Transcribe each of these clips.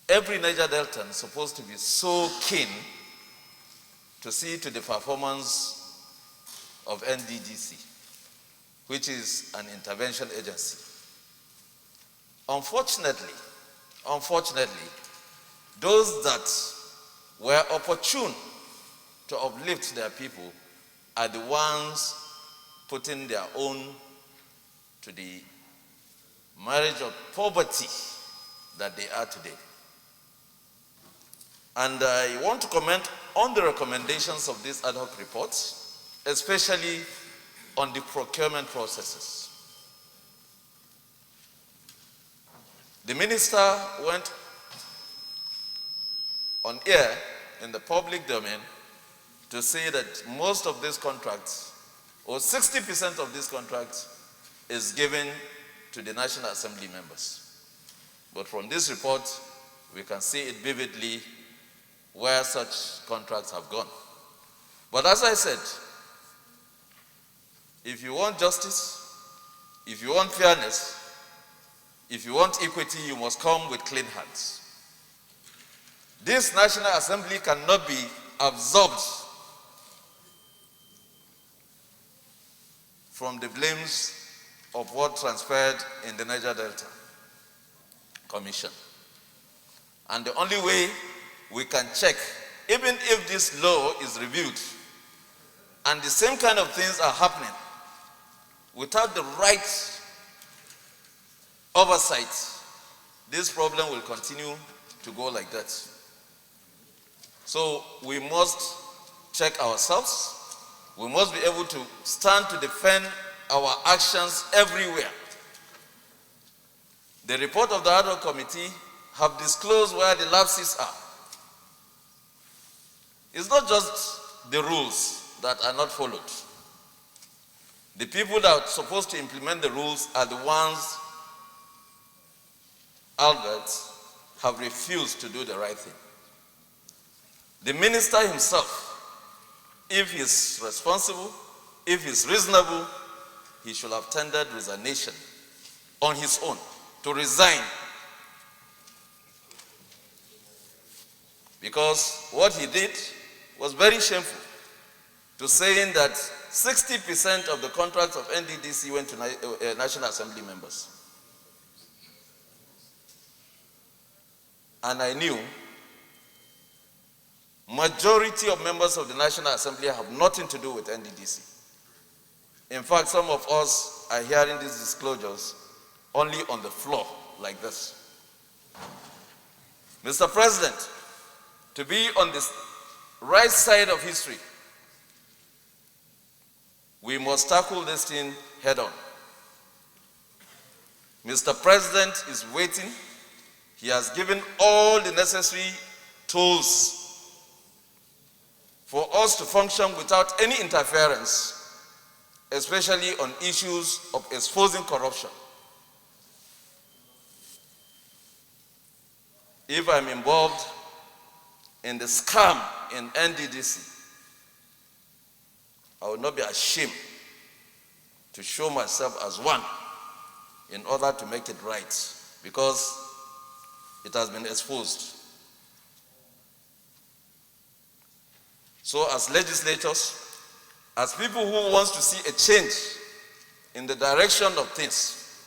every Niger Deltan supposed to be so keen to see to the performance of NDDC, which is an intervention agency. Unfortunately, those that were opportune to uplift their people are the ones putting their own to the marriage of poverty that they are today. And I want to comment on the recommendations of this ad hoc report, especially on the procurement processes. The minister went on air in the public domain to say that most of these contracts, or 60% of these contracts, is given to the National Assembly members. But from this report, we can see it vividly where such contracts have gone. But as I said, if you want justice, if you want fairness, if you want equity, you must come with clean hands. This National Assembly cannot be absorbed from the blames of what transpired in the Niger Delta Commission. And the only way we can check, even if this law is reviewed, and the same kind of things are happening, without the right oversight, this problem will continue to go like that. So we must check ourselves. We must be able to stand to defend our actions everywhere. The report of the ad hoc committee have disclosed where the lapses are. It's not just the rules that are not followed. The people that are supposed to implement the rules are the ones, Albert, have refused to do the right thing. The minister himself, if he's responsible, if he's reasonable, he should have tendered resignation on his own, to resign. Because what he did was very shameful, to saying that 60% of the contracts of NDDC went to National Assembly members. And I knew majority of members of the National Assembly have nothing to do with NDDC. In fact, some of us are hearing these disclosures only on the floor like this. Mr. President, to be on the right side of history, we must tackle this thing head on. Mr. President is waiting. He has given all the necessary tools for us to function without any interference, especially on issues of exposing corruption. If I'm involved in the scam in NDDC, I will not be ashamed to show myself as one in order to make it right, because it has been exposed. So as legislators, as people who want to see a change in the direction of things,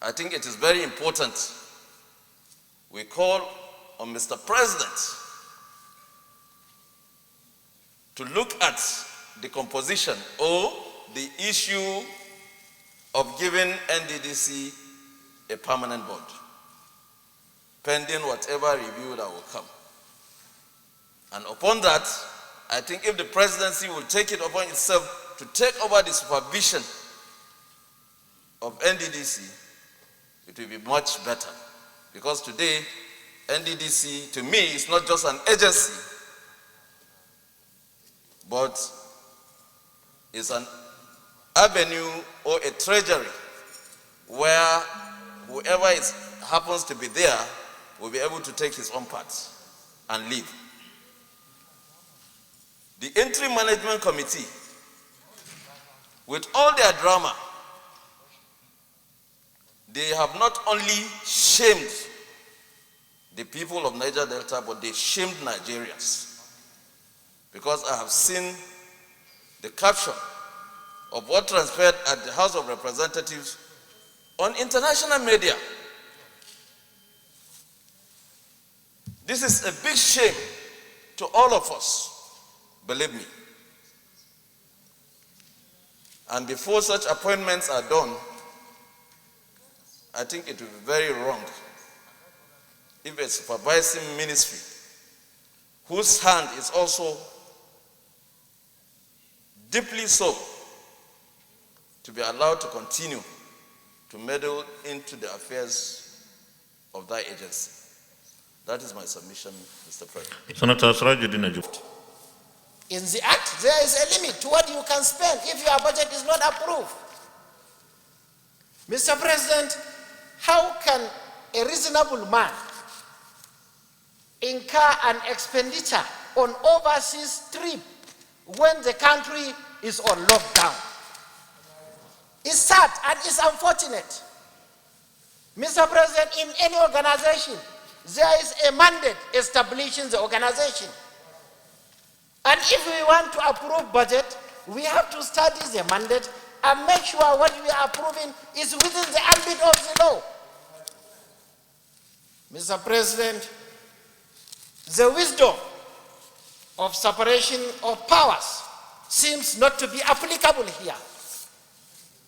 I think it is very important we call on Mr. President to look at the composition or the issue of giving NDDC a permanent board, pending whatever review that will come. And upon that, I think if the presidency will take it upon itself to take over the supervision of NDDC, it will be much better. Because today, NDDC, to me, is not just an agency, but is an avenue or a treasury where whoever happens to be there will be able to take his own part and leave. The Interim Management Committee, with all their drama, they have not only shamed the people of Niger Delta, but they shamed Nigerians. Because I have seen the caption of what transpired at the House of Representatives on international media. This is a big shame to all of us, believe me. And before such appointments are done, I think it will be very wrong if a supervising ministry, whose hand is also deeply so, to be allowed to continue to meddle into the affairs of that agency. That is my submission, Mr. President. Senator Sirajuddin Ajuft. In the act, there is a limit to what you can spend if your budget is not approved. Mr. President, how can a reasonable man incur an expenditure on overseas trip when the country is on lockdown? It's sad and it's unfortunate. Mr. President, in any organization, there is a mandate establishing the organization. And if we want to approve budget, we have to study the mandate and make sure what we are approving is within the ambit of the law. Mr. President, the wisdom of separation of powers seems not to be applicable here.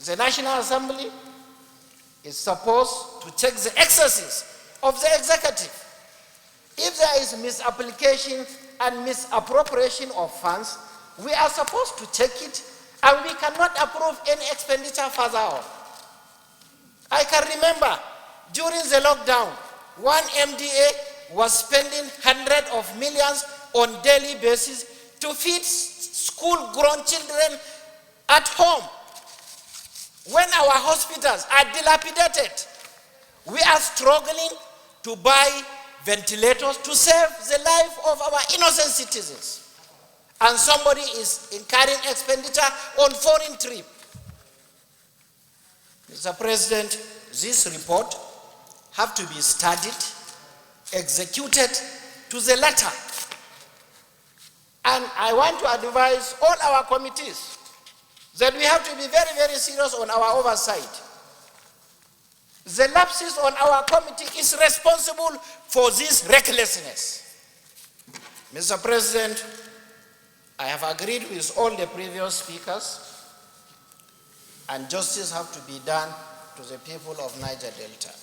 The National Assembly is supposed to check the excesses of the executive. If there is misapplication and misappropriation of funds, we are supposed to check it, and we cannot approve any expenditure further on. I can remember during the lockdown, one MDA was spending hundreds of millions on daily basis to feed school-grown children at home. When our hospitals are dilapidated, we are struggling to buy ventilators to save the life of our innocent citizens. And somebody is incurring expenditure on foreign trip. Mr. President, this report have to be studied, executed to the letter. And I want to advise all our committees that we have to be very, very serious on our oversight. The lapses on our committee is responsible for this recklessness. Mr. President, I have agreed with all the previous speakers, and justice have to be done to the people of Niger Delta.